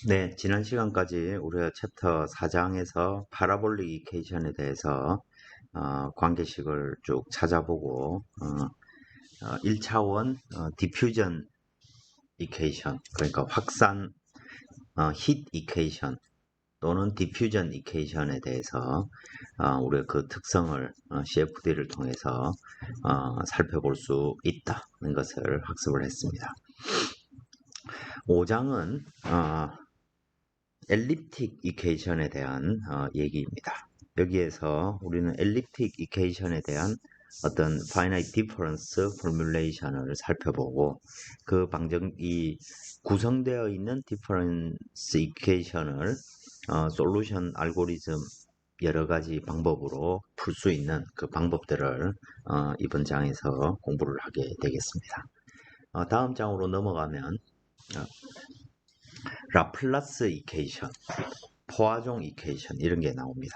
네, 지난 시간까지 우리가 챕터 4장에서 파라볼릭 이케이션에 대해서 관계식을 쭉 찾아보고 1차원 디퓨전 이케이션, 그러니까 확산 히트 이케이션 또는 디퓨전 이케이션에 대해서 우리가 그 특성을 CFD를 통해서 살펴볼 수 있다는 것을 학습을 했습니다. 5장은 엘립틱 이케이션에 대한 얘기입니다. 여기에서 우리는 엘립틱 이케이션에 대한 어떤 finite difference formulation을 살펴보고 그 방정이 구성되어 있는 difference equation을 솔루션 알고리즘 여러 가지 방법으로 풀 수 있는 그 방법들을 이번 장에서 공부를 하게 되겠습니다. 다음 장으로 넘어가면 라플라스 이케이션, 포화종 이케이션 이런 게 나옵니다.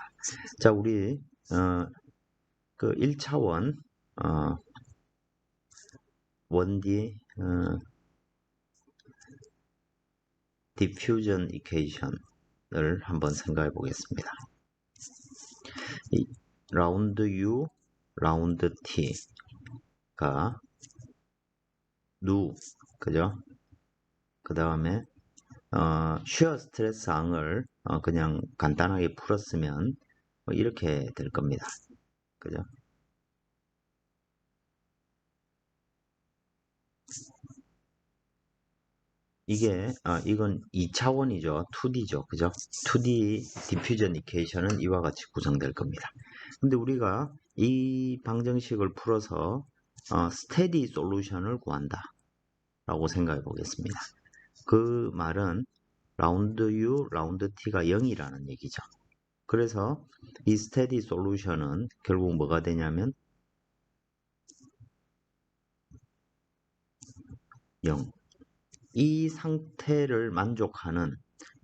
자, 우리 그 1차원 1D 디퓨전 이케이션을 한번 생각해 보겠습니다. 이 라운드 U, 라운드 T가 누, 그죠? 그 다음에 슈어 스트레스 항을 그냥 간단하게 풀었으면 이렇게 될 겁니다. 그죠? 이건 2차원이죠. 2D죠. 그죠? 2D 디퓨전 이케이션은 이와 같이 구성될 겁니다. 근데 우리가 이 방정식을 풀어서 스테디 솔루션을 구한다 라고 생각해 보겠습니다. 그 말은 라운드 U, 라운드 T가 0이라는 얘기죠. 그래서 이 스테디 솔루션은 결국 뭐가 되냐면 0. 이 상태를 만족하는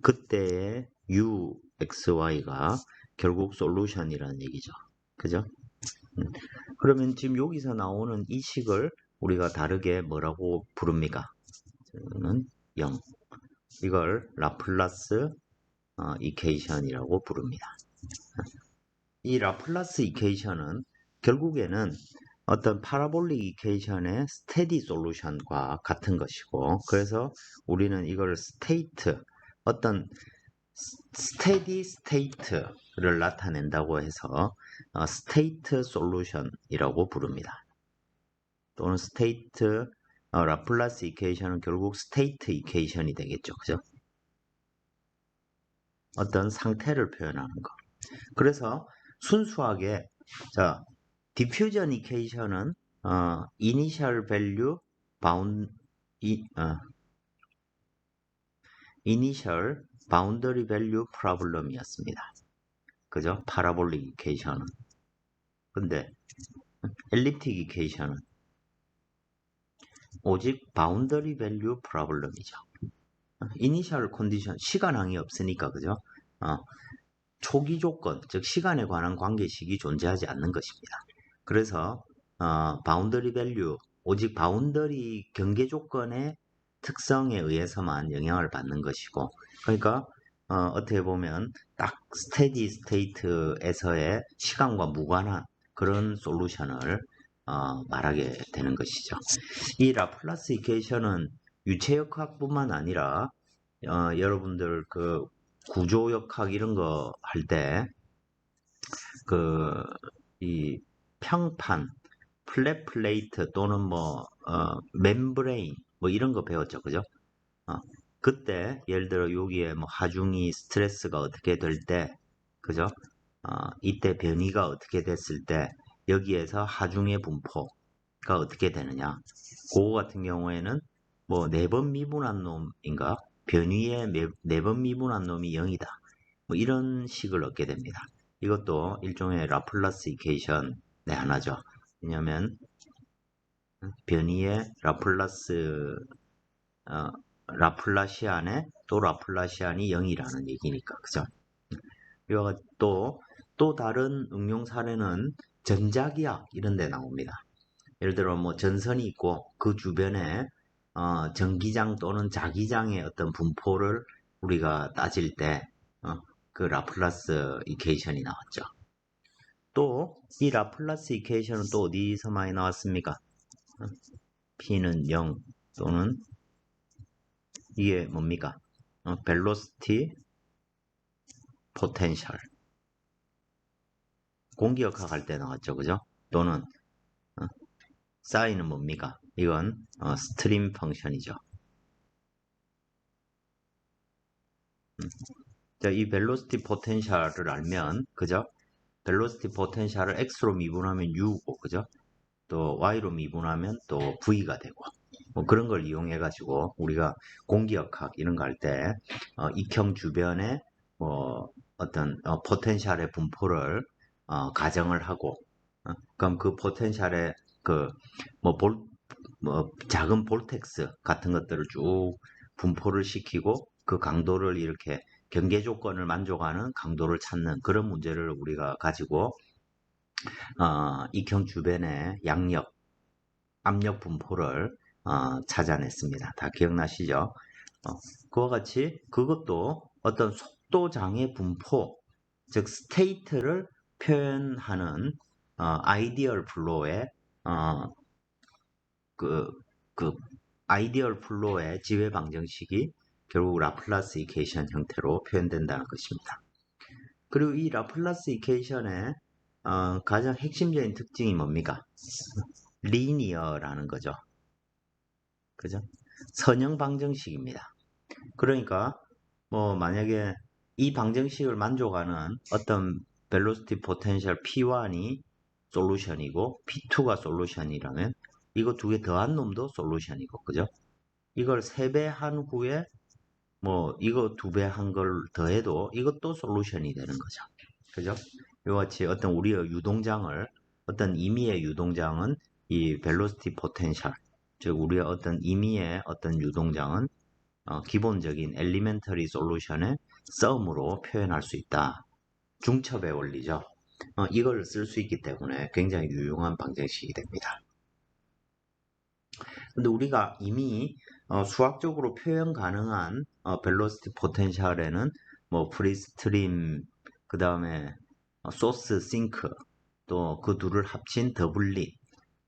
그때의 U, X, Y가 결국 솔루션이라는 얘기죠. 그죠? 그러면 지금 여기서 나오는 이 식을 우리가 다르게 뭐라고 부릅니까? 저는 0. 이걸 라플라스 이케이션이라고 부릅니다. 이 라플라스 이케이션은 결국에는 어떤 파라볼릭 이케이션의 스테디 솔루션과 같은 것이고, 그래서 우리는 이걸 스테이트, 어떤 스테디 스테이트를 나타낸다고 해서 스테이트 솔루션이라고 부릅니다. 또는 스테이트 라플라스 이케이션은 결국 스테이트 이케이션이 되겠죠. 그죠? 어떤 상태를 표현하는 거. 그래서 순수하게 자 디퓨전 이케이션은 이니셜 밸류 바운 이니셜 바운더리 밸류 프로블럼이었습니다. 그죠? 파라볼릭 이케이션은. 근데 엘립틱 이케이션은 오직 바운더리 밸류 프로블럼이죠. 이니셜 컨디션 시간항이 없으니까 그죠? 초기 조건, 즉 시간에 관한 관계식이 존재하지 않는 것입니다. 그래서 바운더리 밸류, 오직 바운더리 경계 조건의 특성에 의해서만 영향을 받는 것이고, 그러니까 어떻게 보면 딱 스테디 스테이트에서의 시간과 무관한 그런 솔루션을 말하게 되는 것이죠. 이 라플라스 이케이션은 유체역학뿐만 아니라 여러분들 그 구조역학 이런 거 할 때 이 평판, 플랫 플레이트 또는 멤브레인 뭐 이런 거 배웠죠, 그죠? 그때 예를 들어 여기에 뭐 하중이 스트레스가 어떻게 될 때, 그죠? 이때 변이가 어떻게 됐을 때 여기에서 하중의 분포가 어떻게 되느냐? 그거 같은 경우에는 뭐 4번 미분한 놈인가? 변위의 4번 미분한 놈이 0이다. 뭐 이런 식을 얻게 됩니다. 이것도 일종의 라플라스 이케이션의 하나죠. 왜냐하면 변이의 라플라시안의 또 라플라시안이 0이라는 얘기니까, 그죠? 이와 또 다른 응용 사례는 전자기학 이런 데 나옵니다. 예를 들어 뭐 전선이 있고 그 주변에 전기장 또는 자기장의 어떤 분포를 우리가 따질 때, 그 라플라스 이퀘이션이 나왔죠. 또, 이 라플라스 이퀘이션은 또 어디서 많이 나왔습니까? P는 0 또는 이게 뭡니까? 벨로시티 포텐셜. 공기역학 할 때 나왔죠. 그죠? 또는, 사인은 뭡니까? 이건, 스트림 펑션이죠. 자, 이 벨로시티 포텐셜을 알면, 그죠? 벨로시티 포텐셜을 x로 미분하면 u고, 그죠? 또 y로 미분하면 또 v가 되고, 뭐 그런 걸 이용해 가지고 우리가 공기역학 이런 거 할 때 익형 주변에 뭐 어떤 포텐셜의 분포를 가정을 하고, 그럼 그 포텐셜의 그뭐 작은 볼텍스 같은 것들을 쭉 분포를 시키고 그 강도를 이렇게 경계 조건을 만족하는 강도를 찾는 그런 문제를 우리가 가지고 익형 주변의 양력, 압력 분포를 찾아냈습니다. 다 기억나시죠? 그와 같이 그것도 어떤 속도 장애 분포, 즉 스테이트를 표현하는 아이디얼 플로우의 그, 그 아이디얼 플로우의 지회 방정식이 결국 라플라스 이퀘이션 형태로 표현된다는 것입니다. 그리고 이 라플라스 이퀘이션의 가장 핵심적인 특징이 뭡니까? 리니어라는 거죠. 그죠? 선형 방정식입니다. 그러니까 뭐 만약에 이 방정식을 만족하는 어떤 벨로시티 포텐셜 P1이 솔루션이고 P2가 솔루션이라면 이거 두 개 더한 놈도 솔루션이고, 그죠? 이걸 3배 한 후에 뭐 이거 2배 한 걸 더해도 이것도 솔루션이 되는 거죠. 그죠? 이와 같이 어떤 우리의 유동장을, 어떤 임의의 유동장은 이 벨로시티 포텐셜, 즉 우리의 어떤 임의의 어떤 유동장은 기본적인 엘리멘터리 솔루션의 썸으로 표현할 수 있다. 중첩의 원리죠. 이걸 쓸 수 있기 때문에 굉장히 유용한 방정식이 됩니다. 근데 우리가 이미 수학적으로 표현 가능한 벨로시티 포텐셜에는 뭐 프리스트림, 그 다음에 소스 싱크, 또 그 둘을 합친 더블릿,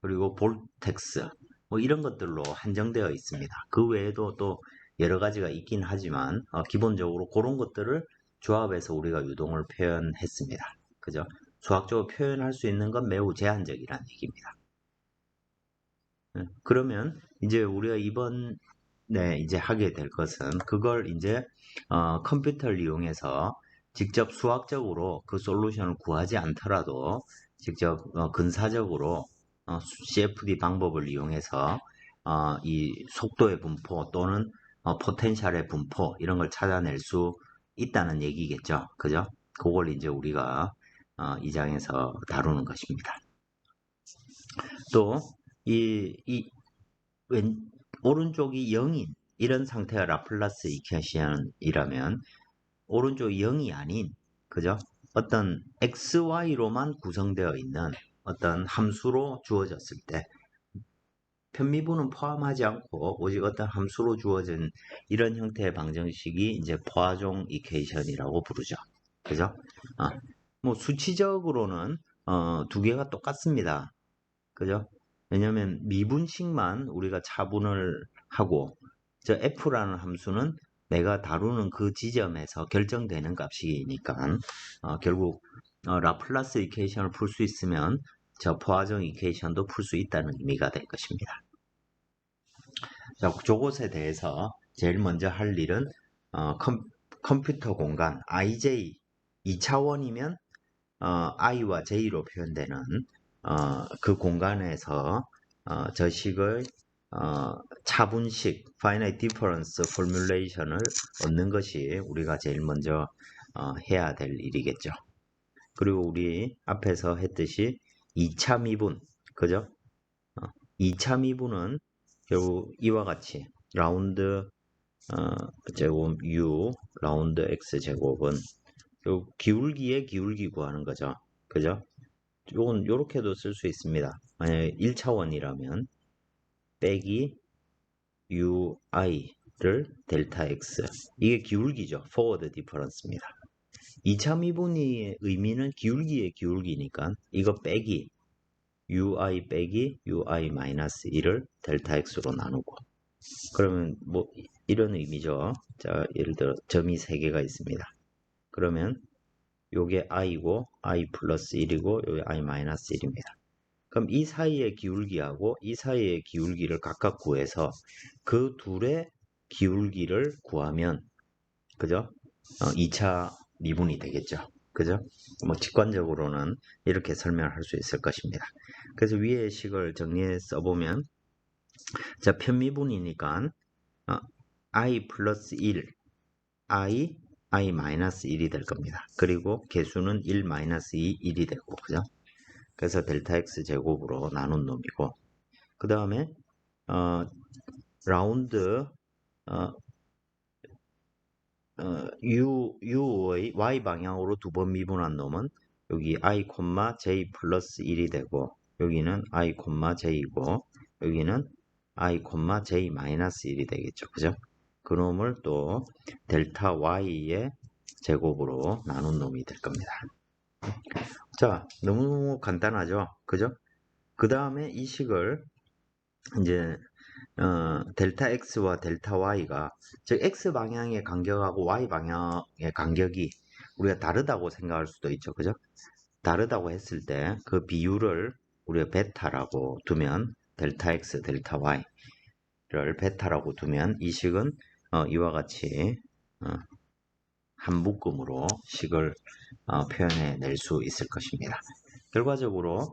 그리고 볼텍스, 뭐 이런 것들로 한정되어 있습니다. 그 외에도 또 여러 가지가 있긴 하지만 기본적으로 그런 것들을 조합해서 우리가 유동을 표현했습니다. 그죠? 수학적으로 표현할 수 있는 건 매우 제한적이라는 얘기입니다. 그러면 이제 우리가 이번에 이제 하게 될 것은 그걸 이제 컴퓨터를 이용해서 직접 수학적으로 그 솔루션을 구하지 않더라도 직접 근사적으로 CFD 방법을 이용해서 이 속도의 분포 또는 포텐셜의 분포 이런 걸 찾아낼 수 있다는 얘기겠죠. 그죠? 그걸 이제 우리가 이 장에서 다루는 것입니다. 또 오른쪽이 0인 이런 상태가 라플라스 이퀘이션이라면 오른쪽이 0이 아닌, 그죠? 어떤 XY로만 구성되어 있는 어떤 함수로 주어졌을 때 편미분은 포함하지 않고 오직 어떤 함수로 주어진 이런 형태의 방정식이 이제 포화종 이퀘이션이라고 부르죠. 그죠? 뭐 수치적으로는 두 개가 똑같습니다. 그죠? 왜냐면 미분식만 우리가 차분을 하고 저 f라는 함수는 내가 다루는 그 지점에서 결정되는 값이니까 결국 라플라스 이퀘이션을 풀 수 있으면 저 포화정 이퀘이션도 풀 수 있다는 의미가 될 것입니다. 자, 저것에 대해서 제일 먼저 할 일은 컴퓨터 공간 IJ 2차원이면 i와 j로 표현되는 그 공간에서 저식의 차분식 finite difference formulation을 얻는 것이 우리가 제일 먼저 해야 될 일이겠죠. 그리고 우리 앞에서 했듯이 2차 미분, 그죠? 2차 미분은 결국 이와 같이 라운드 제곱 u 라운드 x 제곱은 결국 기울기의 기울기 구하는 거죠. 그죠? 요건 요렇게도 쓸 수 있습니다. 만약에 1차원이라면 빼기 ui 를 델타 x. 이게 기울기죠. forward difference입니다. 2차 미분의 의미는 기울기의 기울기니까 이거 빼기 ui 빼기 ui 마이너스 1을 델타 x로 나누고, 그러면 뭐 이런 의미죠. 자, 예를 들어 점이 3개가 있습니다. 그러면 요게 i고 i 플러스 1이고 요게 i 마이너스 1입니다. 그럼 이 사이의 기울기하고 이 사이의 기울기를 각각 구해서 그 둘의 기울기를 구하면, 그죠? 2차 미분이 되겠죠. 그죠? 뭐 직관적으로는 이렇게 설명할 수 있을 것입니다. 그래서 위의 식을 정리해 써보면, 자, 편미분이니까 i 플러스 1, i 마이너스 1이 될 겁니다. 그리고 개수는 1 마이너스 2, 1이 되고, 그죠? 그래서 델타 x 제곱으로 나눈 놈이고, 그 다음에 라운드 u의 y 방향으로 두 번 미분한 놈은 여기 i, j 플러스 1이 되고, 여기는 i, j이고, 여기는 i, j 마이너스 1이 되겠죠. 그죠? 그 놈을 또 델타 y의 제곱으로 나눈 놈이 될 겁니다. 자, 너무 간단하죠? 그죠? 그 다음에 이 식을 이제 델타 x와 델타 y가, 즉 x 방향의 간격하고 y 방향의 간격이 우리가 다르다고 생각할 수도 있죠. 그죠? 다르다고 했을 때 그 비율을 우리가 베타라고 두면, 델타 x, 델타 y를 베타라고 두면 이 식은 이와 같이 한 묶음으로 식을 표현해 낼 수 있을 것입니다. 결과적으로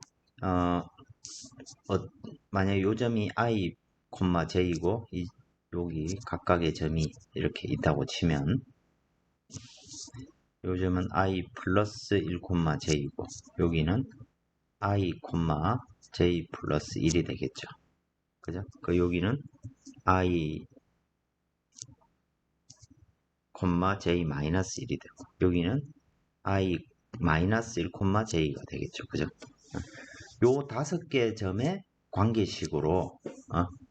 만약에 요 점이 i, j이고 여기 각각의 점이 이렇게 있다고 치면, 요 점은 i 플러스 1, j이고 여기는 i, j 플러스 1이 되겠죠. 그죠? 그 여기는 i, j 마이너스 1이 되고 여기는 i 마이너스 1, j가 되겠죠. 그죠? 요 5개 점의 관계식으로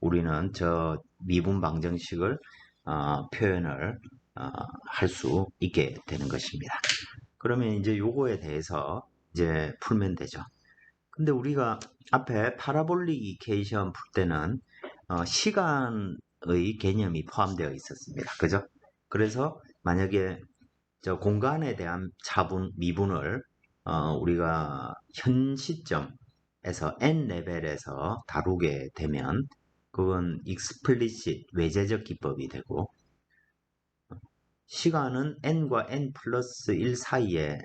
우리는 저 미분 방정식을 표현을 할 수 있게 되는 것입니다. 그러면 이제 요거에 대해서 이제 풀면 되죠. 근데 우리가 앞에 파라볼릭 이퀘이션 풀 때는 시간의 개념이 포함되어 있었습니다. 그죠? 그래서 만약에 저 공간에 대한 차분, 미분을 우리가 현 시점에서 n 레벨에서 다루게 되면 그건 explicit 외재적 기법이 되고, 시간은 n과 n 플러스 1 사이에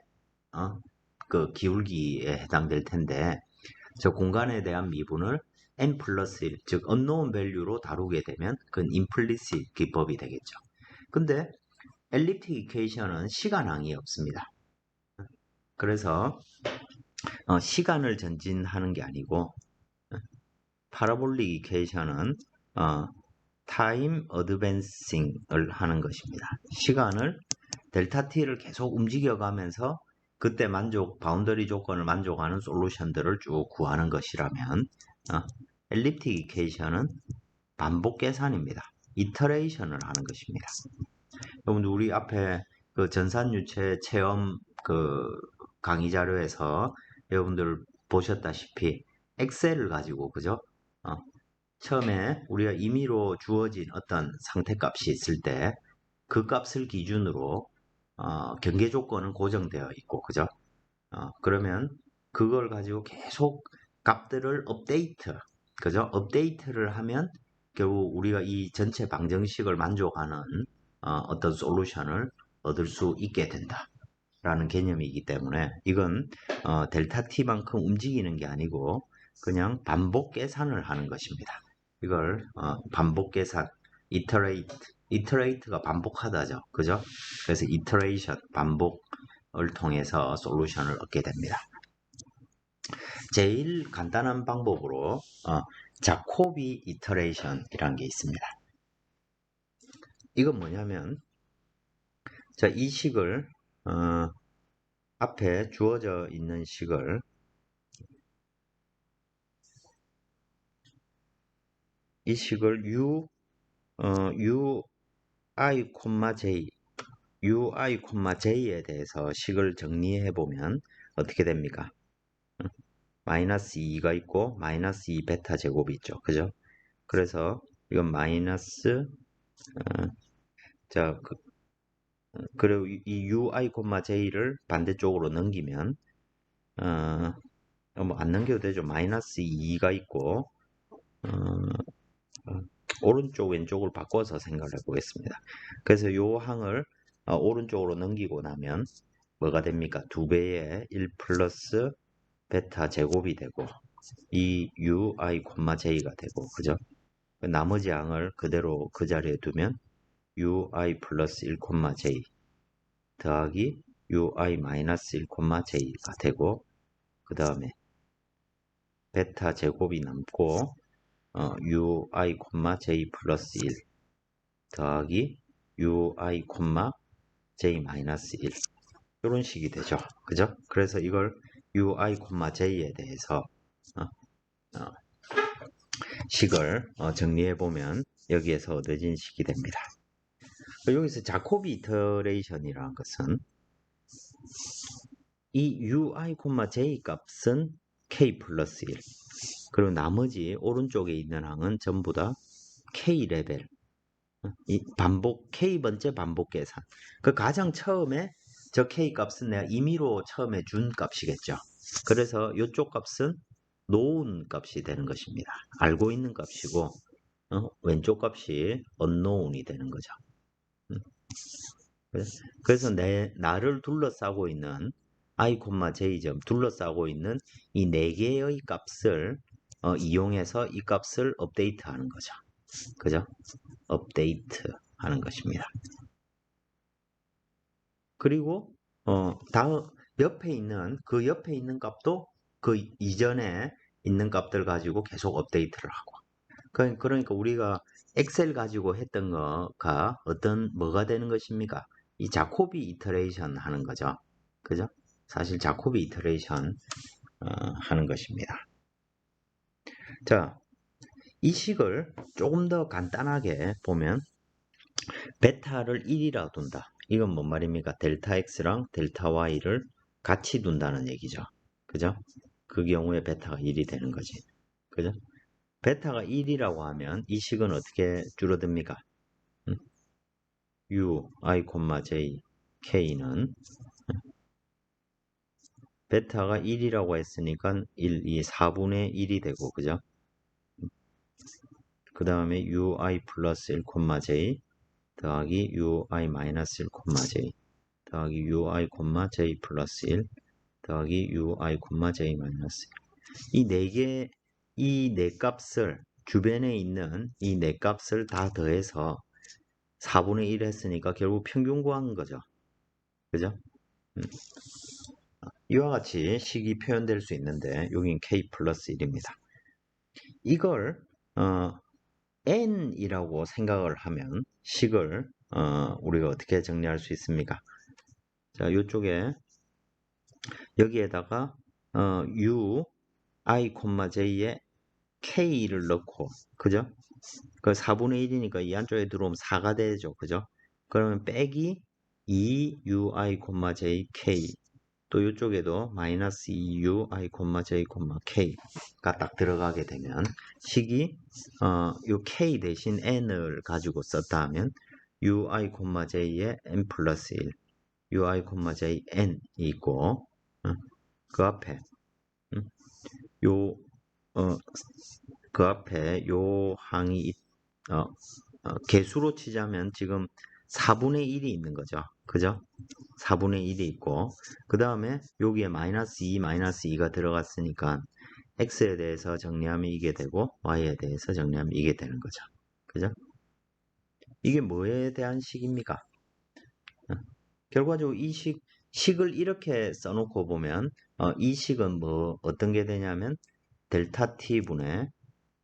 그 기울기에 해당될 텐데, 저 공간에 대한 미분을 n 플러스 1, 즉 unknown value로 다루게 되면 그건 implicit 기법이 되겠죠. 근데 엘립틱 이퀘이션은 시간항이 없습니다. 그래서 시간을 전진하는 게 아니고, 파라볼릭 이퀘이션은 타임 어드밴싱을 하는 것입니다. 시간을 델타 t를 계속 움직여가면서 그때 바운더리 조건을 만족하는 솔루션들을 쭉 구하는 것이라면, 엘립틱 이퀘이션은 반복 계산입니다. 이터레이션을 하는 것입니다. 여러분들 우리 앞에 그 전산유체 체험 그 강의 자료에서 여러분들 보셨다시피 엑셀을 가지고, 그죠? 처음에 우리가 임의로 주어진 어떤 상태값이 있을 때 그 값을 기준으로 경계 조건은 고정되어 있고, 그죠? 그러면 그걸 가지고 계속 값들을 업데이트, 그죠? 업데이트를 하면 결국 우리가 이 전체 방정식을 만족하는 어떤 솔루션을 얻을 수 있게 된다 라는 개념이기 때문에, 이건 델타 t만큼 움직이는 게 아니고 그냥 반복 계산을 하는 것입니다. 이걸 반복 계산, iterate가 반복하다죠. 그죠? 그래서 iteration, 반복을 통해서 솔루션을 얻게 됩니다. 제일 간단한 방법으로 자코비 이터레이션이라는 게 있습니다. 이건 뭐냐면, 자, 이 식을 앞에 주어져 있는 식을 이 식을 i, j, ui, j에 대해서 식을 정리해 보면 어떻게 됩니까? 마이너스 2가 있고 마이너스 2 베타 제곱이 있죠. 그죠? 그래서 이건 마이너스 자 그리고 이 ui, j를 반대쪽으로 넘기면 뭐 안 넘겨도 되죠. 마이너스 2가 있고 오른쪽 왼쪽을 바꿔서 생각을 해보겠습니다. 그래서 요 항을 오른쪽으로 넘기고 나면 뭐가 됩니까? 2배의 1 플러스 베타 제곱이 되고 이 ui, j가 되고 그죠? 나머지 항을 그대로 그 자리에 두면 ui 플러스 1, j 더하기 ui 마이너스 1, j가 되고 그 다음에 베타 제곱이 남고 ui, j 플러스 1 더하기 ui, j 마이너스 1 이런 식이 되죠. 그죠? 그래서 이걸 ui, j에 대해서 식을 정리해 보면 여기에서 얻어진 식이 됩니다. 여기서 자코비 이터레이션이라는 것은 이 ui, j 값은 k 플러스 1 그리고 나머지 오른쪽에 있는 항은 전부 다 k 레벨 이 반복 k번째 반복 계산 그 가장 처음에 저 k 값은 내가 임의로 처음에 준 값이겠죠. 그래서 이쪽 값은 known 값이 되는 것입니다. 알고 있는 값이고 왼쪽 값이 unknown이 되는 거죠. 그래서 나를 둘러싸고 있는 i, j점 둘러싸고 있는 이 네 개의 값을 이용해서 이 값을 업데이트하는 거죠. 그죠? 업데이트 하는 것입니다. 그리고 다음 옆에 있는 그 옆에 있는 값도 그 이전에 있는 값들 가지고 계속 업데이트를 하고 그러니까 우리가 엑셀 가지고 했던 거가 뭐가 되는 것입니까? 이 자코비 이터레이션 하는 거죠. 그죠? 사실 자코비 이터레이션 하는 것입니다. 자, 이 식을 조금 더 간단하게 보면 베타를 1이라 둔다. 이건 뭔 말입니까? 델타 X랑 델타 Y를 같이 둔다는 얘기죠. 그죠? 그 경우에 베타가 1이 되는 거지. 그죠? 베타가 1이라고 하면 이 식은 어떻게 줄어듭니까? U, I, J, K는 베타가 1이라고 했으니까 1, 2, 4분의 1이 되고 그죠? 그 다음에 UI 플러스 1, J 더하기 UI 마이너스 1, J 더하기 UI, J 플러스 1 더하기 UI, J 마이너스 1 이 네 개, 이 네 값을 주변에 있는 이 네 값을 다 더해서 4분의 1 했으니까 결국 평균 구한 거죠. 그죠? 이와 같이 식이 표현될 수 있는데 여긴 K 플러스 1입니다. 이걸 n이라고 생각을 하면 식을 우리가 어떻게 정리할 수 있습니까? 자, 이쪽에 여기에다가 u, i, j에 k를 넣고 그죠? 그 4분의 1이니까 이 안쪽에 들어오면 4가 되죠. 그죠? 그러면 빼기 2 ui, j, k 또 이쪽에도 마이너스 2 ui, j, k가 딱 들어가게 되면 식이 요 k 대신 n을 가지고 썼다 하면 ui, j에 n 플러스 1 ui, j, n이 있고 그 앞에 요 그 앞에 요 항이 개수로 치자면 지금 4분의 1이 있는 거죠. 그죠? 4분의 1이 있고 그 다음에 여기에 마이너스 2, 마이너스 2가 들어갔으니까 x에 대해서 정리하면 이게 되고 y에 대해서 정리하면 이게 되는 거죠. 그죠? 이게 뭐에 대한 식입니까? 결과적으로 이 식을 이렇게 써놓고 보면 이 식은 뭐 어떤 게 되냐면 델타 t분의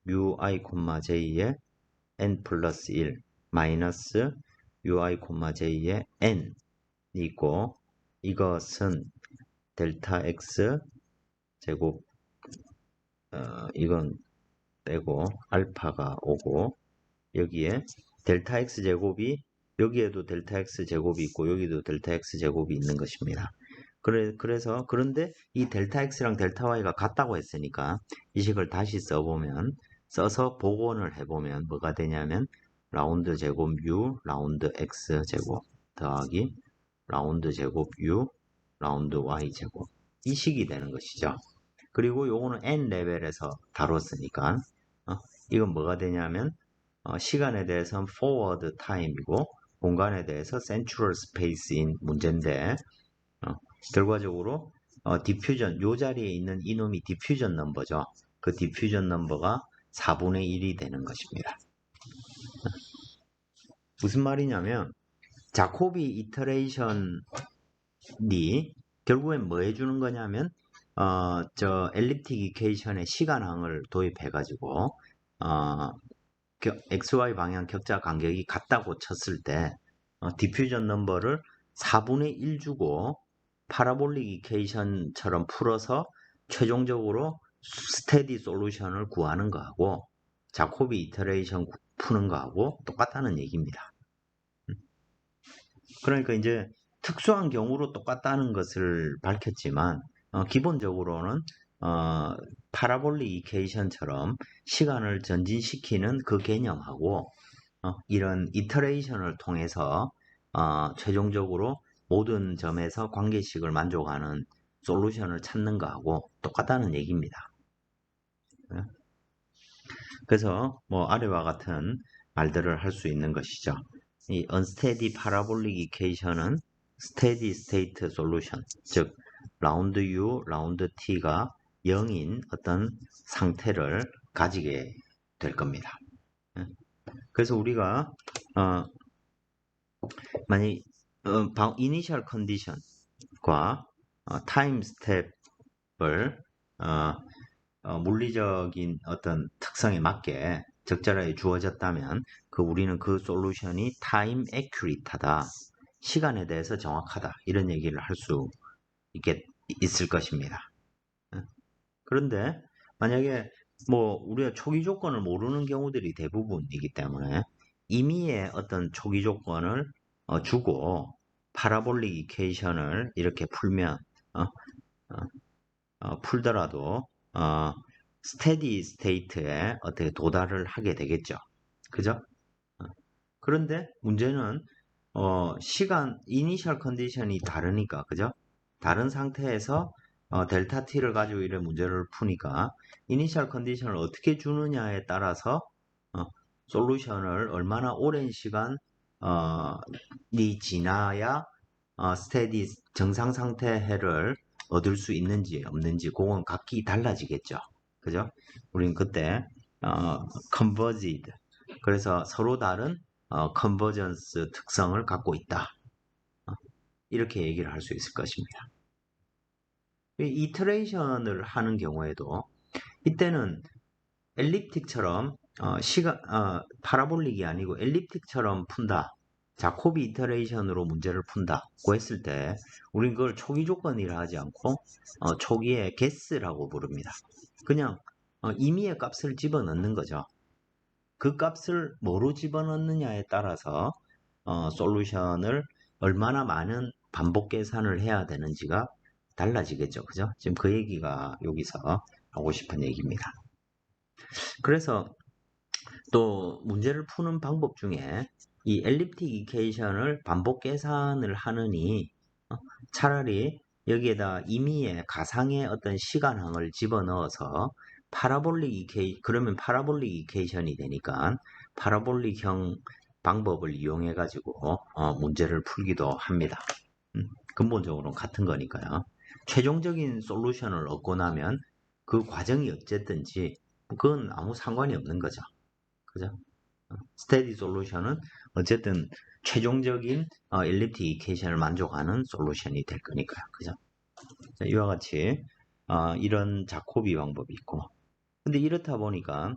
ui, j의 n 플러스 1 마이너스 ui, j의 n이 있고 이것은 델타 x 제곱 이건 빼고 알파가 오고 여기에 델타 x 제곱이 여기에도 델타 x 제곱이 있고 여기도 델타 x 제곱이 있는 것입니다. 그런데 이 델타 x랑 델타 y가 같다고 했으니까 이 식을 다시 써서 복원을 해보면 뭐가 되냐면 라운드 제곱 u 라운드 x 제곱 더하기 라운드 제곱 u 라운드 y 제곱 이 식이 되는 것이죠. 그리고 요거는 n 레벨에서 다뤘으니까 이건 뭐가 되냐면 시간에 대해서는 forward time이고 공간에 대해서 central space인 문제인데 결과적으로 디퓨전 요 자리에 있는 이놈이 디퓨전 넘버죠. 그 디퓨전 넘버가 4분의 1이 되는 것입니다. 무슨 말이냐면 자코비 이터레이션이 결국엔 뭐 해주는 거냐면 저 엘립틱 이퀘이션의 시간항을 도입해 가지고 XY 방향 격자 간격이 같다고 쳤을 때 디퓨전 넘버를 4분의 1 주고 파라볼릭 이퀘이션처럼 풀어서 최종적으로 스테디 솔루션을 구하는 거하고 자코비 이터레이션 푸는 거하고 똑같다는 얘기입니다. 그러니까 이제 특수한 경우로 똑같다는 것을 밝혔지만 기본적으로는 파라볼릭 이퀘이션처럼 시간을 전진시키는 그 개념하고 이런 이터레이션을 통해서 최종적으로 모든 점에서 관계식을 만족하는 솔루션을 찾는 거하고 똑같다는 얘기입니다. 그래서 뭐 아래와 같은 말들을 할 수 있는 것이죠. 이 unsteady parabolic equation은 steady state solution, 즉 라운드 U, 라운드 T가 0인 어떤 상태를 가지게 될 겁니다. 그래서 우리가 만약 이니셜 컨디션과 타임 스텝을 물리적인 어떤 특성에 맞게 적절하게 주어졌다면 우리는 그 솔루션이 타임 애큐리트하다, 시간에 대해서 정확하다 이런 얘기를 할 수 있을 것입니다. 그런데 만약에 뭐 우리가 초기 조건을 모르는 경우들이 대부분이기 때문에 임의의 어떤 초기 조건을 주고 파라볼릭 이퀘이션을 이렇게 풀면 풀더라도 스테디 스테이트에 어떻게 도달을 하게 되겠죠. 그죠? 그런데 문제는 시간 이니셜 컨디션이 다르니까 그죠? 다른 상태에서 델타 t를 가지고 이런 문제를 푸니까 이니셜 컨디션을 어떻게 주느냐에 따라서 솔루션을 얼마나 오랜 시간이 지나야 스테디 정상 상태를 얻을 수 있는지 없는지 그건 각기 달라지겠죠. 그죠? 우린 그때 converged 그래서 서로 다른 컨버전스 특성을 갖고 있다. 이렇게 얘기를 할 수 있을 것입니다. 이터레이션을 하는 경우에도 이때는 엘립틱처럼 파라볼릭이 아니고 엘립틱처럼 푼다. 자코비 이터레이션으로 문제를 푼다고 했을 때 우린 그걸 초기 조건이라 하지 않고 초기의 guess라고 부릅니다. 그냥 임의의 값을 집어넣는 거죠. 그 값을 뭐로 집어넣느냐에 따라서 솔루션을 얼마나 많은 반복 계산을 해야 되는지가 달라지겠죠. 그죠? 지금 그 얘기가 여기서 하고 싶은 얘기입니다. 그래서 또 문제를 푸는 방법 중에 이 엘립틱 이퀘이션을 반복 계산을 하느니 차라리 여기에다 임의의 가상의 어떤 시간항을 집어넣어서 그러면 파라볼릭 이퀘이션이 되니까 파라볼릭형 방법을 이용해 가지고 문제를 풀기도 합니다. 근본적으로는 같은 거니까요. 최종적인 솔루션을 얻고 나면 그 과정이 어쨌든지 그건 아무 상관이 없는 거죠. 그죠? 스테디 솔루션은 어쨌든 최종적인 엘립틱 이퀘이션을 만족하는 솔루션이 될 거니까요. 그죠? 자, 이와 같이 이런 자코비 방법이 있고 근데 이렇다 보니까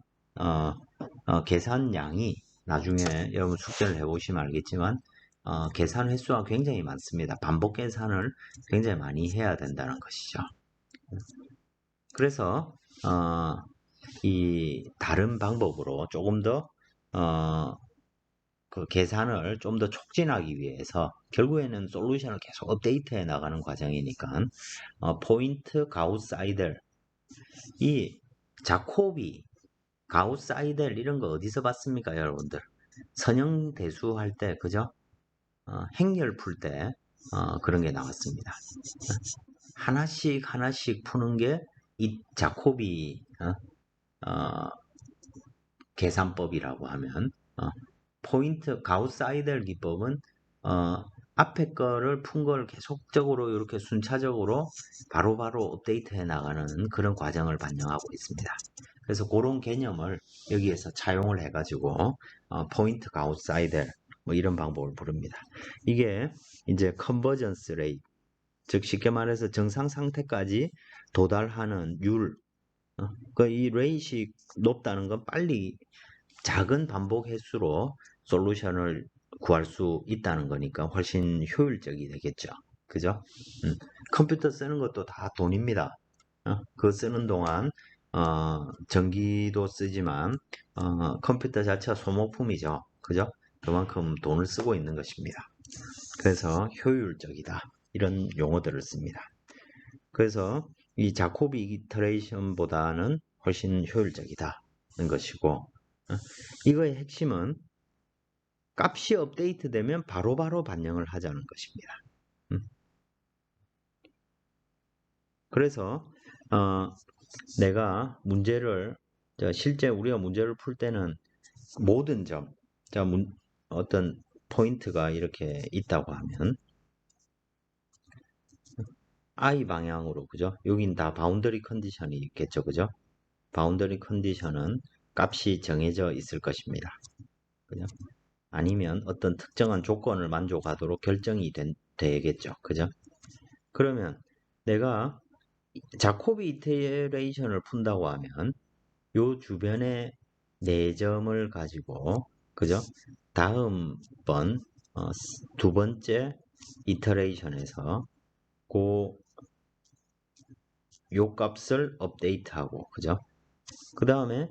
계산량이 나중에 여러분 숙제를 해보시면 알겠지만 계산 횟수가 굉장히 많습니다. 반복 계산을 굉장히 많이 해야 된다는 것이죠. 그래서 이 다른 방법으로 조금 더 그 계산을 좀 더 촉진하기 위해서 결국에는 솔루션을 계속 업데이트해 나가는 과정이니까 포인트 가우스 아이델 이 자코비 가우스 아이델 이런 거 어디서 봤습니까 여러분들? 선형대수 할 때 그죠? 행렬 풀 때 그런 게 나왔습니다. 하나씩 하나씩 푸는 게 이 자코비 계산법이라고 하면 포인트 가우스 아이델 기법은 앞에 거를 푼 걸 계속적으로 이렇게 순차적으로 바로바로 업데이트해 나가는 그런 과정을 반영하고 있습니다. 그래서 그런 개념을 여기에서 차용을 해가지고 포인트 가우스 아이델 뭐 이런 방법을 부릅니다. 이게 이제 컨버전스 레이트, 즉 쉽게 말해서 정상 상태까지 도달하는 율, 이 레이시 높다는 건 빨리 작은 반복 횟수로 솔루션을 구할 수 있다는 거니까 훨씬 효율적이 되겠죠. 그죠? 컴퓨터 쓰는 것도 다 돈입니다. 그거 쓰는 동안 전기도 쓰지만 컴퓨터 자체가 소모품이죠. 그죠? 그만큼 돈을 쓰고 있는 것입니다. 그래서 효율적이다. 이런 용어들을 씁니다. 그래서 이 자코비 이터레이션보다는 훨씬 효율적이다는 것이고 이거의 핵심은 값이 업데이트되면 바로바로 반영을 하자는 것입니다. 그래서 내가 문제를 실제 우리가 문제를 풀 때는 모든 점, 어떤 포인트가 이렇게 있다고 하면 I 방향으로 그죠? 여긴 다 바운더리 컨디션이 있겠죠, 그죠? 바운더리 컨디션은 값이 정해져 있을 것입니다. 그죠? 아니면 어떤 특정한 조건을 만족하도록 결정이 되겠죠, 그죠? 그러면 내가 자코비 이테레이션을 푼다고 하면 요 주변의 4점을 가지고 그죠? 다음번 두 번째 이터레이션에서 요 값을 업데이트하고 그죠? 그 다음에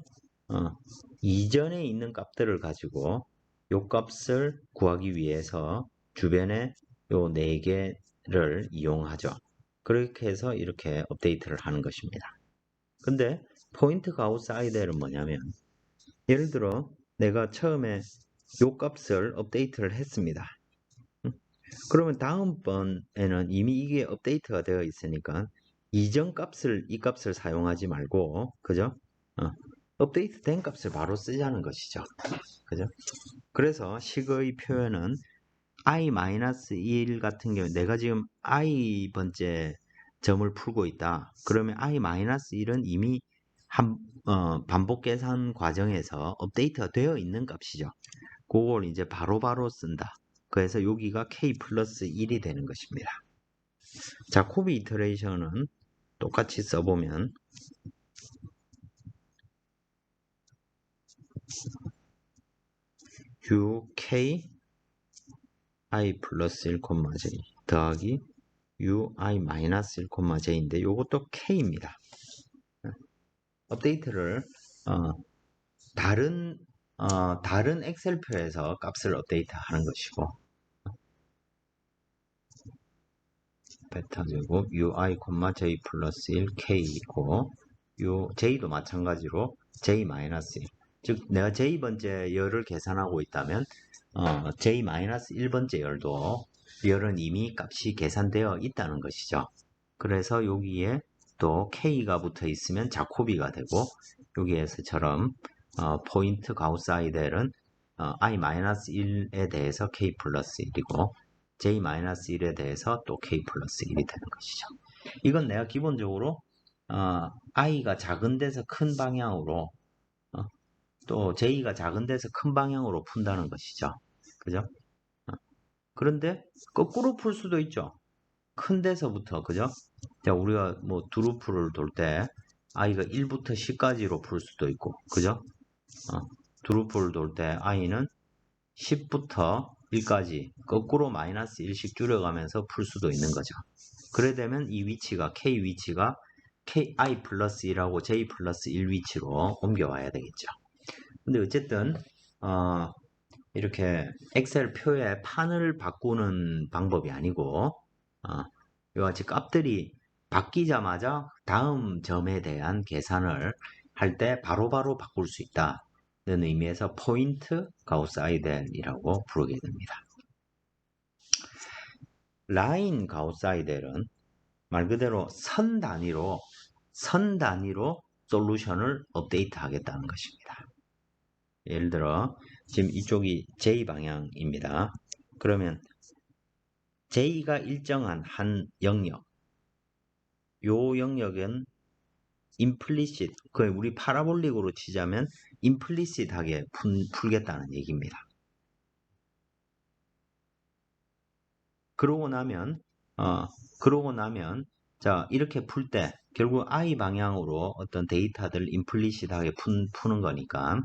이전에 있는 값들을 가지고 요 값을 구하기 위해서 주변에 요 4개를 이용하죠. 그렇게 해서 이렇게 업데이트를 하는 것입니다. 근데 포인트 가우스 아이델은 뭐냐면 예를 들어 내가 처음에 요 값을 업데이트를 했습니다. 그러면 다음번에는 이미 이게 업데이트가 되어 있으니까 이전 값을 이 값을 사용하지 말고 그죠? 업데이트 된 값을 바로 쓰자는 것이죠. 그죠? 그래서 식의 표현은 i-1 같은 경우 내가 지금 i 번째 점을 풀고 있다. 그러면 i-1은 이미 반복 계산 과정에서 업데이트가 되어 있는 값이죠. 그걸 이제 바로바로 쓴다. 그래서 여기가 k 플러스 1이 되는 것입니다. 자코비 이터레이션은 똑같이 써보면 uk i 플러스 1, j 더하기 ui 마이너스 1, j인데 이것도 k입니다. 업데이트를 다른 엑셀표에서 값을 업데이트하는 것이고 베타 제곱 ui, j 플러스 1 k이고 j도 마찬가지로 j 마이너스 1. 즉 내가 j번째 열을 계산하고 있다면 j 마이너스 1번째 열도 열은 이미 값이 계산되어 있다는 것이죠. 그래서 여기에 또 k가 붙어 있으면 자코비가 되고 여기에서처럼 포인트 가우스 아이델은 i-1에 대해서 k 플러스 1이고 j-1에 대해서 또 k 플러스 1이 되는 것이죠. 이건 내가 기본적으로 i가 작은 데서 큰 방향으로 또 j가 작은 데서 큰 방향으로 푼다는 것이죠. 그죠? 그런데 거꾸로 풀 수도 있죠. 큰 데서부터 그죠? 자, 우리가 뭐 두루프를 돌 때 i가 1부터 10까지로 풀 수도 있고 그죠? 두루프를 돌 때 i는 10부터 1까지 거꾸로 마이너스 1씩 줄여가면서 풀 수도 있는 거죠. 그래 되면 이 위치가 k 위치가 ki 플러스 1하고 j 플러스 1 위치로 옮겨와야 되겠죠. 근데 어쨌든 이렇게 엑셀 표에 판을 바꾸는 방법이 아니고 이와 같이 값들이 바뀌자마자 다음 점에 대한 계산을 할 때 바로바로 바꿀 수 있다는 의미에서 포인트 가우스 아이델이라고 부르게 됩니다. 라인 가우스 아이델은 말 그대로 선 단위로 솔루션을 업데이트 하겠다는 것입니다. 예를 들어 지금 이쪽이 J 방향입니다. 그러면 J가 일정한 한 영역, 요 영역은 implicit, 우리 파라볼릭으로 치자면 implicit하게 풀겠다는 얘기입니다. 그러고 나면 자, 이렇게 풀 때 결국 I 방향으로 어떤 데이터들 implicit하게 푸는 거니까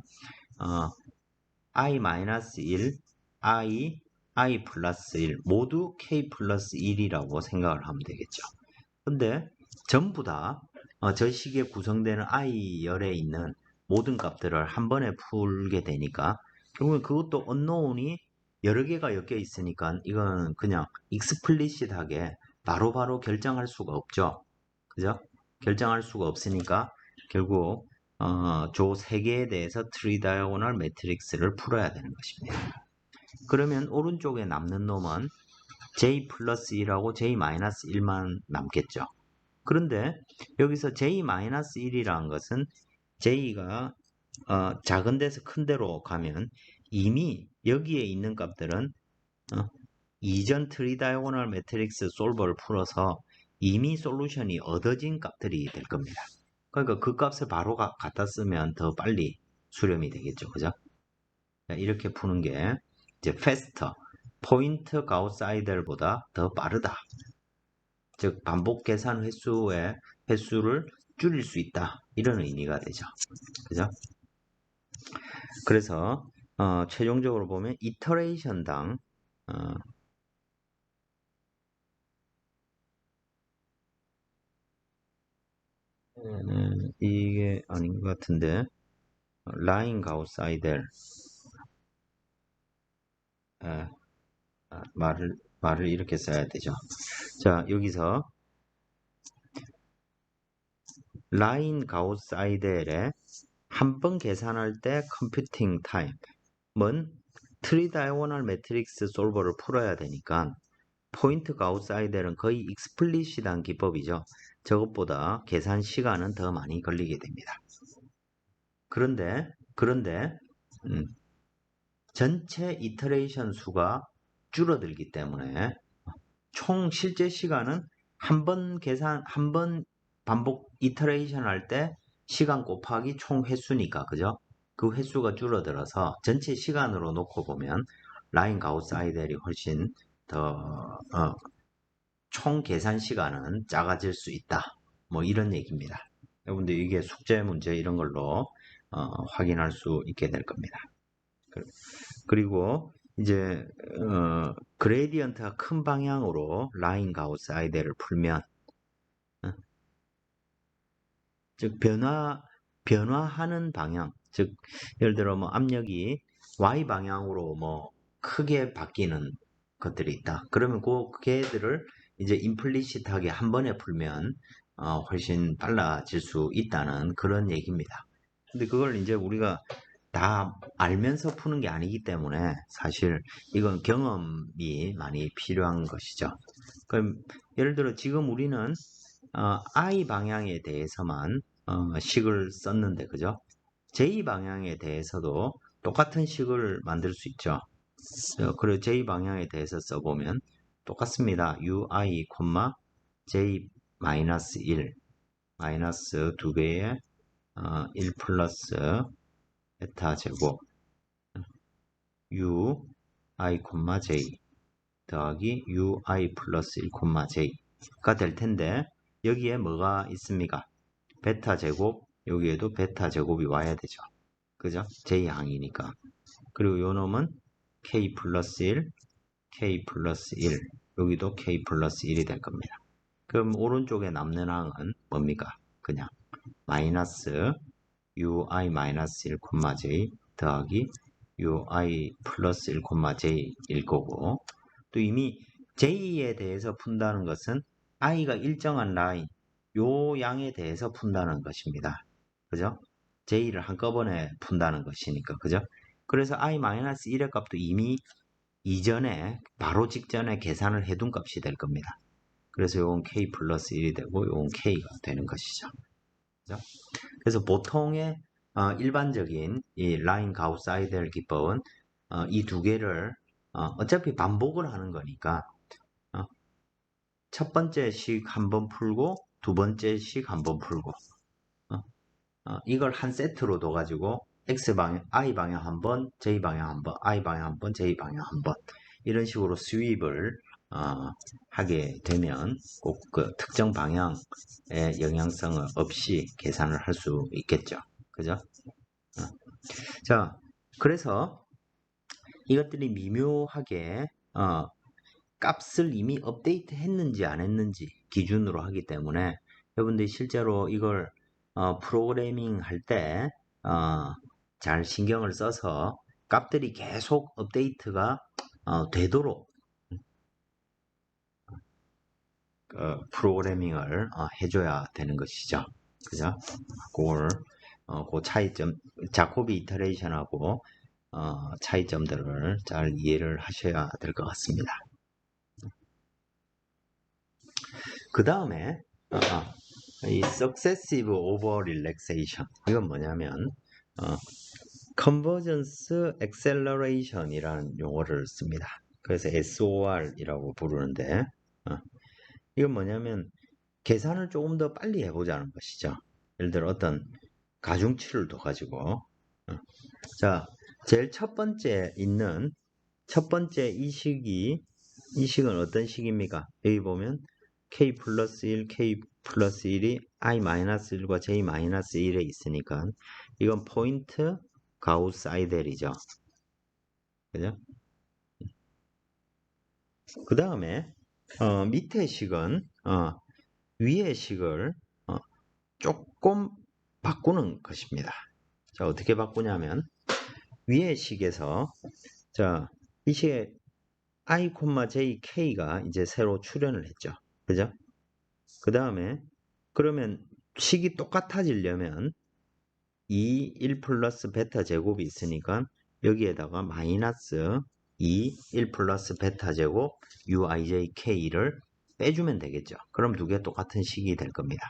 I-1, I 플러스 1 모두 K 플러스 1이라고 생각을 하면 되겠죠. 근데 전부 다 저 식에 구성되는 I열에 있는 모든 값들을 한 번에 풀게 되니까 결국엔 그것도 unknown이 여러 개가 엮여 있으니까 이건 그냥 explicit하게 바로바로 결정할 수가 없죠. 그죠? 결정할 수가 없으니까 결국 조 3개에 대해서 트리다이고널 매트릭스를 풀어야 되는 것입니다. 그러면 오른쪽에 남는 놈은 J 플러스 1하고 J 마이너스 1만 남겠죠. 그런데 여기서 J-1이라는 것은 J가 작은 데서 큰 데로 가면 이미 여기에 있는 값들은 이전 트리다이고널 매트릭스 솔버를 풀어서 이미 솔루션이 얻어진 값들이 될 겁니다. 그러니까 그 값을 바로 갖다 쓰면 더 빨리 수렴이 되겠죠. 그죠? 이렇게 푸는 게 이제 faster, 포인트 가우스 아이델보다 더 빠르다. 즉 반복 계산 횟수를 줄일 수 있다. 이런 의미가 되죠. 그죠? 그래서 최종적으로 보면 이터레이션당 이게 아닌 것 같은데 라인 가우스 아이델 말을 이렇게 써야 되죠. 자, 여기서 라인 가우스 아이델에 한 번 계산할 때 컴퓨팅 타임은 트리다이고널 매트릭스 솔버를 풀어야 되니까 포인트 가우스 아이델은 거의 익스플리시트한 기법이죠. 저것보다 계산 시간은 더 많이 걸리게 됩니다. 그런데 전체 이터레이션 수가 줄어들기 때문에 총 실제 시간은 한 번 반복 이터레이션 할 때 시간 곱하기 총 횟수니까, 그죠? 그 횟수가 줄어들어서 전체 시간으로 놓고 보면 라인 가우스 아이델이 훨씬 더 총 계산 시간은 작아질 수 있다. 뭐 이런 얘기입니다. 여러분들 이게 숙제 문제 이런 걸로 확인할 수 있게 될 겁니다. 그리고 이제 그레디언트가 큰 방향으로 라인 가우스 아이델을 풀면 즉 변화하는 방향, 즉 예를 들어 뭐 압력이 Y 방향으로 뭐 크게 바뀌는 것들이 있다. 그러면 그 걔들을 이제 임플리시트하게 한 번에 풀면 훨씬 빨라질 수 있다는 그런 얘기입니다. 근데 그걸 이제 우리가 다 알면서 푸는 게 아니기 때문에 사실 이건 경험이 많이 필요한 것이죠. 그럼 예를 들어 지금 우리는 I 방향에 대해서만 식을 썼는데, 그죠? J 방향에 대해서도 똑같은 식을 만들 수 있죠. 그리고 J 방향에 대해서 써보면 똑같습니다. UI, J 마이너스 1 마이너스 2배의 1 플러스 베타 제곱 U, I, J 더하기 UI 플러스 1, J가 될 텐데 여기에 뭐가 있습니까? 베타 제곱, 여기에도 베타 제곱이 와야 되죠. 그죠? J항이니까. 그리고 요 놈은 K 플러스 1, K 플러스 1, 여기도 K 플러스 1이 될 겁니다. 그럼 오른쪽에 남는 항은 뭡니까? 그냥 마이너스 UI 마이너스 1, J 더하기 요 i 플러스 1, j일 거고, 또 이미 j에 대해서 푼다는 것은 i가 일정한 라인, 요 양에 대해서 푼다는 것입니다. 그죠? j를 한꺼번에 푼다는 것이니까, 그죠? 그래서 i-1의 값도 이미 이전에, 바로 직전에 계산을 해둔 값이 될 겁니다. 그래서 요건 k 플러스 1이 되고, 요건 k가 되는 것이죠. 그죠? 그래서 보통의 일반적인 이 라인 가우스 아이델 기법은 이 두 개를 어차피 반복을 하는 거니까 어, 첫 번째 식 한번 풀고 두 번째 식 한번 풀고 이걸 한 세트로 둬가지고 x 방향, y 방향 한 번, j 방향 한 번, i 방향 한 번, j 방향 한 번 이런 식으로 스윕을 하게 되면 꼭 그 특정 방향의 영향성을 없이 계산을 할 수 있겠죠. 그죠? 자, 그래서 이것들이 미묘하게 값을 이미 업데이트 했는지 안 했는지 기준으로 하기 때문에 여러분들이 실제로 이걸 프로그래밍 할 때 잘 신경을 써서 값들이 계속 업데이트가 되도록 프로그래밍을 해줘야 되는 것이죠. 그죠? 그걸 그 차이점, 자코비 이터레이션하고 차이점들을 잘 이해를 하셔야 될 것 같습니다. 그 다음에 이 successive over relaxation 이건 뭐냐면 convergence acceleration이라는 용어를 씁니다. 그래서 SOR이라고 부르는데 이건 뭐냐면 계산을 조금 더 빨리 해보자는 것이죠. 예를 들어 어떤 가중치를 둬가지고 자, 제일 첫 번째 있는 첫 번째 이 식은 어떤 식입니까? 여기 보면 k 플러스 1, k 플러스 1이 i 마이너스 1과 j 마이너스 1에 있으니까 이건 포인트 가우스 아이델이죠. 그죠? 그 다음에 밑에 식은 위의 식을 조금 바꾸는 것입니다. 자, 어떻게 바꾸냐면 위의 식에서 자, 이 식에 i, j, k가 이제 새로 출현을 했죠. 그죠? 그 다음에 그러면 식이 똑같아지려면 2, 1 플러스 베타 제곱이 있으니까 여기에다가 마이너스 2, 1 플러스 베타 제곱 uijk를 빼주면 되겠죠. 그럼 두 개 똑같은 식이 될 겁니다.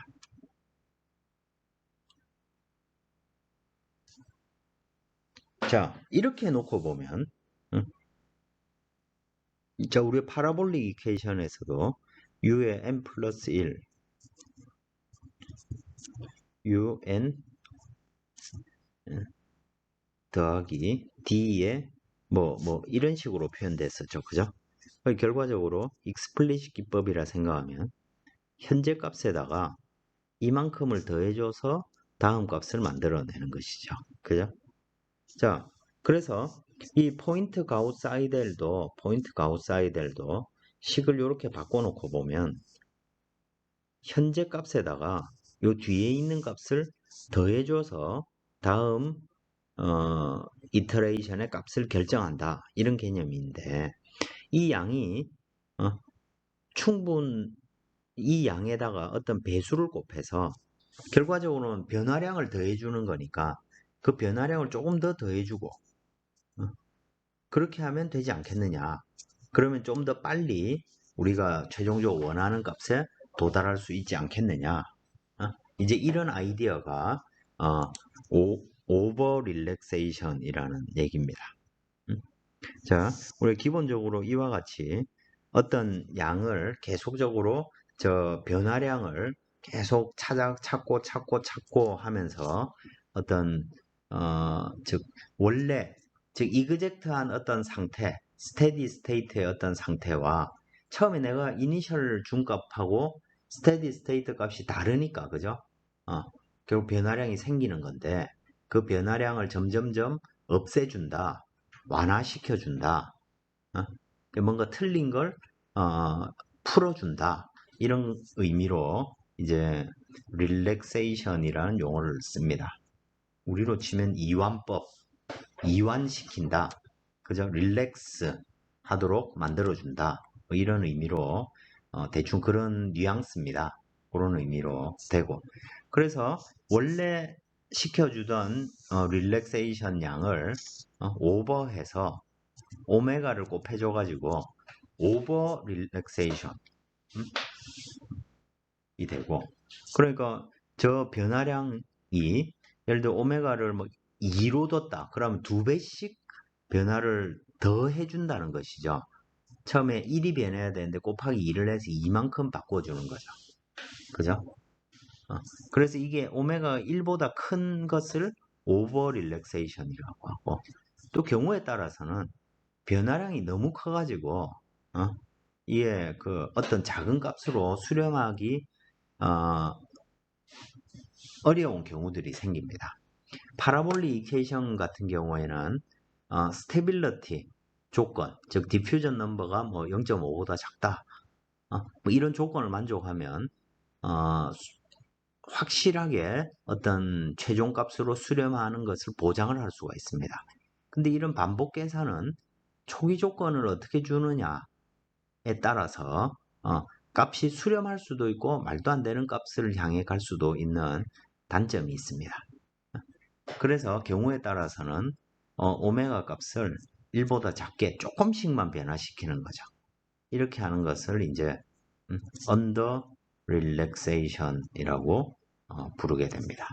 자, 이렇게 놓고 보면 자, 우리 파라볼릭 이퀘이션에서도 u의 n 플러스 1 un 더하기 d의 뭐 이런 식으로 표현됐었죠. 그죠? 결과적으로 익스플리식 기법이라 생각하면 현재 값에다가 이만큼을 더해줘서 다음 값을 만들어내는 것이죠. 그죠? 자, 그래서 이 포인트 가우스 아이델도 식을 이렇게 바꿔놓고 보면 현재 값에다가 요 뒤에 있는 값을 더해줘서 다음 이터레이션의 값을 결정한다. 이런 개념인데 이 양이 이 양에다가 어떤 배수를 곱해서 결과적으로는 변화량을 더해주는 거니까 그 변화량을 조금 더 더해주고 그렇게 하면 되지 않겠느냐. 그러면 좀 더 빨리 우리가 최종적으로 원하는 값에 도달할 수 있지 않겠느냐. 이제 이런 아이디어가 오버 릴렉세이션이라는 얘기입니다. 자, 우리 기본적으로 이와 같이 어떤 양을 계속적으로 저 변화량을 계속 찾고 하면서 어떤 즉 원래 즉 이그젝트한 어떤 상태, 스테디 스테이트의 어떤 상태와 처음에 내가 이니셜 준 값하고 스테디 스테이트 값이 다르니까 그죠? 결국 변화량이 생기는 건데 그 변화량을 점점점 없애준다, 완화시켜준다, 뭔가 틀린 걸 풀어준다 이런 의미로 이제 릴렉세이션이라는 용어를 씁니다. 우리로 치면 이완법, 이완시킨다. 그죠? 릴렉스 하도록 만들어준다. 뭐 이런 의미로 대충 그런 뉘앙스입니다. 그런 의미로 되고. 그래서 원래 시켜주던 릴렉세이션 양을 오버해서 오메가를 곱해줘가지고 오버 릴렉세이션 이 되고, 그러니까 저 변화량이 예를 들어 오메가를 뭐 2로 뒀다. 그러면 2배씩 변화를 더 해준다는 것이죠. 처음에 1이 변해야 되는데 곱하기 2를 해서 2만큼 바꿔주는 거죠. 그죠? 그래서 이게 오메가 1보다 큰 것을 오버 릴렉세이션이라고 하고, 또 경우에 따라서는 변화량이 너무 커가지고 이게 그 어떤 작은 값으로 수렴하기 어려운 경우들이 생깁니다. 파라볼릭 이퀘이션 같은 경우에는 스테빌리티 조건, 즉 디퓨전 넘버가 뭐 0.5보다 작다, 뭐 이런 조건을 만족하면 확실하게 어떤 최종값으로 수렴하는 것을 보장을 할 수가 있습니다. 근데 이런 반복 계산은 초기 조건을 어떻게 주느냐에 따라서 값이 수렴할 수도 있고 말도 안 되는 값을 향해 갈 수도 있는 단점이 있습니다. 그래서 경우에 따라서는 오메가 값을 1보다 작게 조금씩만 변화시키는 거죠. 이렇게 하는 것을 이제 under relaxation이라고 부르게 됩니다.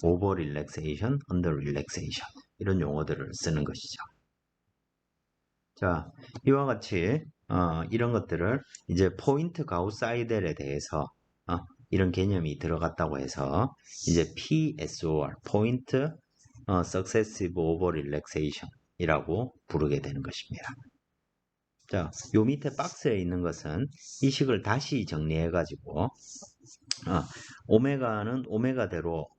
over relaxation, under relaxation 이런 용어들을 쓰는 것이죠. 자, 이와 같이 이런 것들을 이제 포인트 가우스 아이델에 대해서 이런 개념이 들어갔다고 해서 이제 PSOR, 포인트 Successive Over Relaxation 이라고 부르게 되는 것입니다. 자, 요 밑에 박스에 있는 것은 이 식을 다시 정리해 가지고 오메가는 오메가대로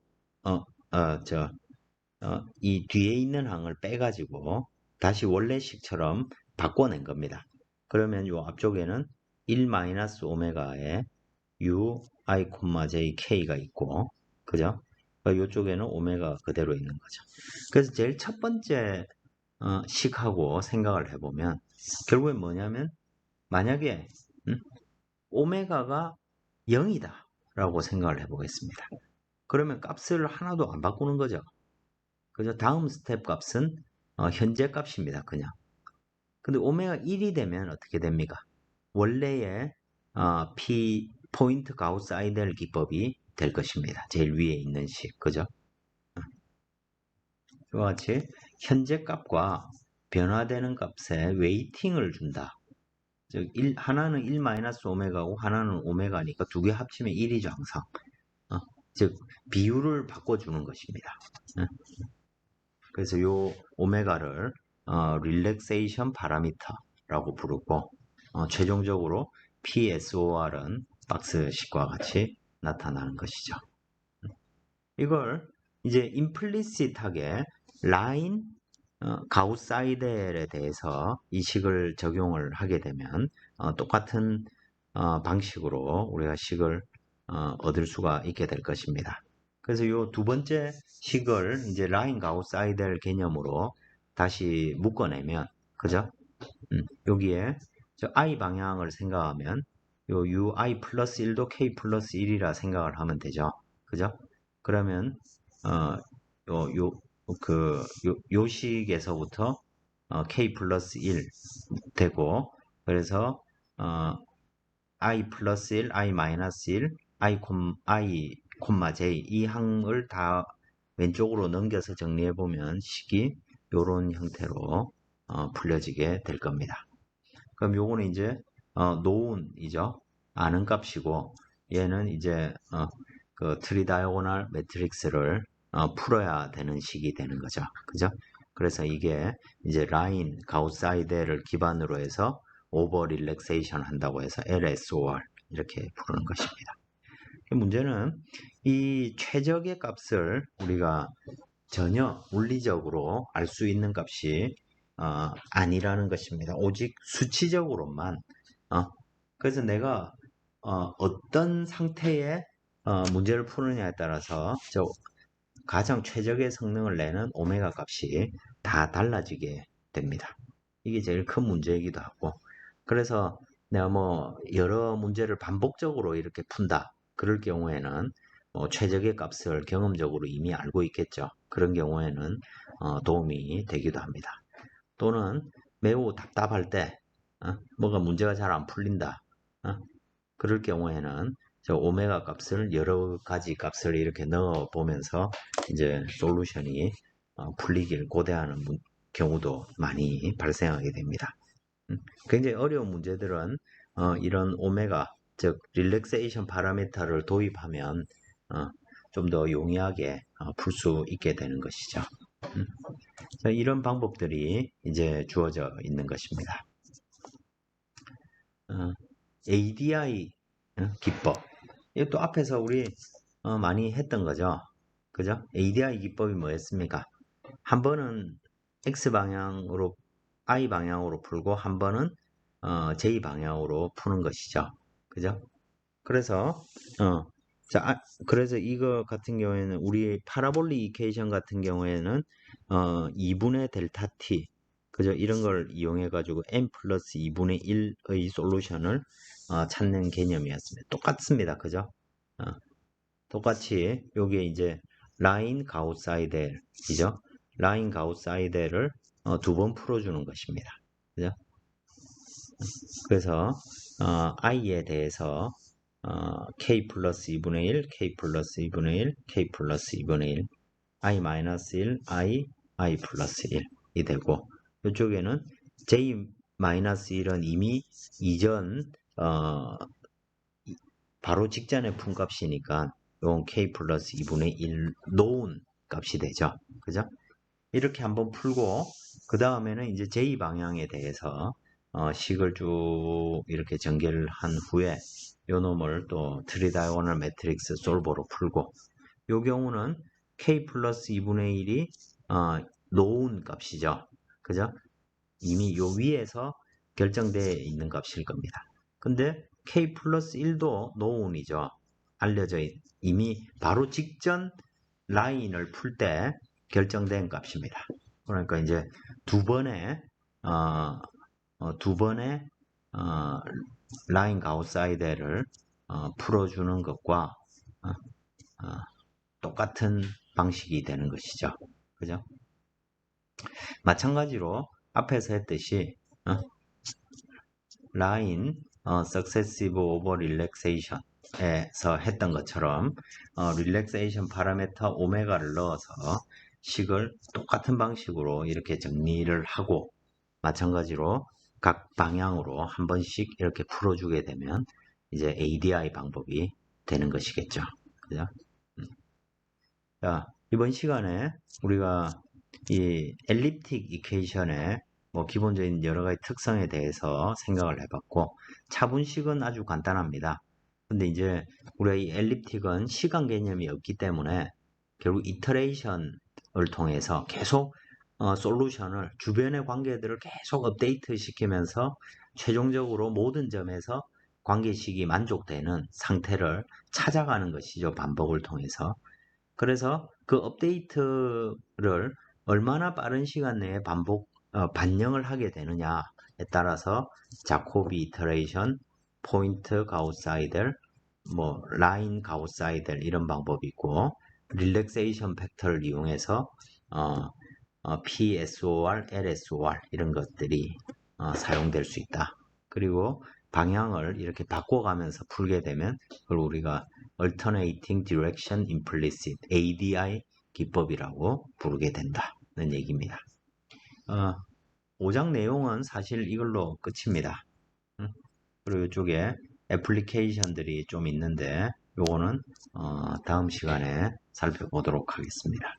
이 뒤에 있는 항을 빼 가지고 다시 원래식처럼 바꿔낸 겁니다. 그러면 요 앞쪽에는 1-오메가에 u i, j, k가 있고, 그죠? 이쪽에는 오메가 그대로 있는 거죠. 그래서 제일 첫 번째 식하고 생각을 해보면 결국엔 뭐냐면 만약에 오메가가 0이다 라고 생각을 해보겠습니다. 그러면 값을 하나도 안 바꾸는 거죠. 그죠? 다음 스텝 값은 현재 값입니다. 그냥. 근데 오메가 1이 되면 어떻게 됩니까? 원래의 포인트 가우스 아이델 기법이 될 것입니다. 제일 위에 있는 식. 그죠? 이와 같이 현재 값과 변화되는 값에 웨이팅을 준다. 즉 하나는 1-오메가고 하나는 오메가니까 두 개 합치면 1이죠. 항상. 즉 비율을 바꿔주는 것입니다. 그래서 요 오메가를 릴렉세이션 파라미터라고 부르고 최종적으로 PSOR은 박스식과 같이 나타나는 것이죠. 이걸 이제 임플리시트하게 라인 가우스 아이델에 대해서 이 식을 적용을 하게 되면 똑같은 방식으로 우리가 식을 얻을 수가 있게 될 것입니다. 그래서 이 두 번째 식을 이제 라인 가우스 아이델 개념으로 다시 묶어내면, 그죠? 여기에 저 i 방향을 생각하면 요 ui 플러스 1도 k 플러스 1이라 생각을 하면 되죠. 그죠? 그러면 요 식에서부터 k 플러스 1 되고, 그래서 i 플러스 1, i 마이너스 1, i j 이 항을 다 왼쪽으로 넘겨서 정리해 보면 식이 이런 형태로 풀려지게 될 겁니다. 그럼 요거는 이제 known이죠. 아는 값이고, 얘는 이제 그 트리다이고널 매트릭스를 풀어야 되는 식이 되는 거죠. 그죠? 그래서 이게 이제 라인 가우스 아이델을 기반으로 해서 오버 릴렉세이션 한다고 해서 LSOR 이렇게 부르는 것입니다. 문제는 이 최적의 값을 우리가 전혀 물리적으로 알 수 있는 값이 아니라는 것입니다. 오직 수치적으로만. 그래서 내가 어떤 상태의 문제를 푸느냐에 따라서 가장 최적의 성능을 내는 오메가 값이 다 달라지게 됩니다. 이게 제일 큰 문제이기도 하고, 그래서 내가 뭐 여러 문제를 반복적으로 이렇게 푼다. 그럴 경우에는 최적의 값을 경험적으로 이미 알고 있겠죠. 그런 경우에는 도움이 되기도 합니다. 또는 매우 답답할 때 뭐가 문제가 잘 안 풀린다. 그럴 경우에는 저 오메가 값을 여러 가지 값을 이렇게 넣어 보면서 이제 솔루션이 풀리길 고대하는 경우도 많이 발생하게 됩니다. 굉장히 어려운 문제들은 이런 오메가, 즉 릴렉세이션 파라미터를 도입하면 좀 더 용이하게 풀 수 있게 되는 것이죠. 자, 이런 방법들이 이제 주어져 있는 것입니다. ADI 기법. 이것도 앞에서 우리 많이 했던 거죠. 그죠? ADI 기법이 뭐였습니까? 한 번은 X 방향으로, Y 방향으로 풀고 한 번은 J 방향으로 푸는 것이죠. 그죠? 그래서 그래서 이거 같은 경우에는 우리 파라볼릭 이퀘이션 같은 경우에는 2분의 델타 t, 그죠? 이런 걸 이용해 가지고 n 플러스 2분의 1의 솔루션을 찾는 개념이었습니다. 똑같습니다. 그죠? 똑같이 여기에 이제 라인 가우스-사이델이죠. 라인 가우스-사이델을 두 번 풀어주는 것입니다. 그죠? 그래서 i에 대해서 k 플러스 2분의 1, k 플러스 2분의 1, k 플러스 2분의 1, i 마이너스 1, i 플러스 1이 되고, 이쪽에는 j 마이너스 1은 이미 이전 바로 직전에 푼 값이니까 이건 k 플러스 2분의 1 놓은 값이 되죠. 그죠? 이렇게 한번 풀고 그 다음에는 이제 j 방향에 대해서 식을 쭉 이렇게 전개를 한 후에 요 놈을 또 트리다이고널 매트릭스 솔버로 풀고, 요 경우는 k 플러스 2분의 1이 놓은 값이죠. 그죠? 이미 요 위에서 결정되어 있는 값일 겁니다. 근데 k 플러스 1도 노운이죠. 알려져 이미 바로 직전 라인을 풀 때 결정된 값입니다. 그러니까 이제 두 번의 라인 가우스-사이델을 풀어주는 것과 똑같은 방식이 되는 것이죠. 그죠? 마찬가지로 앞에서 했듯이 라인 successive over relaxation에서 했던 것처럼 릴렉세이션 파라미터 오메가를 넣어서 식을 똑같은 방식으로 이렇게 정리를 하고, 마찬가지로 각 방향으로 한 번씩 이렇게 풀어주게 되면 이제 ADI 방법이 되는 것이겠죠. 그죠? 자, 이번 시간에 우리가 이 엘립틱 이퀘이션의 뭐 기본적인 여러 가지 특성에 대해서 생각을 해봤고, 차분식은 아주 간단합니다. 근데 이제 우리가 이 엘립틱은 시간 개념이 없기 때문에 결국 이터레이션을 통해서 계속 솔루션을, 주변의 관계들을 계속 업데이트 시키면서 최종적으로 모든 점에서 관계식이 만족되는 상태를 찾아가는 것이죠. 반복을 통해서. 그래서 그 업데이트를 얼마나 빠른 시간 내에 반영을 하게 되느냐에 따라서 자코비 이터레이션, 포인트 가우스-사이델, 뭐 라인 가우스-사이델 이런 방법이 있고, 릴렉세이션 팩터를 이용해서 PSOR, LSOR 이런 것들이 사용될 수 있다. 그리고 방향을 이렇게 바꿔가면서 풀게 되면 그걸 우리가 Alternating Direction Implicit, ADI 기법이라고 부르게 된다는 얘기입니다. 5장 내용은 사실 이걸로 끝입니다. 그리고 이쪽에 애플리케이션들이 좀 있는데 요거는 다음 시간에 살펴보도록 하겠습니다.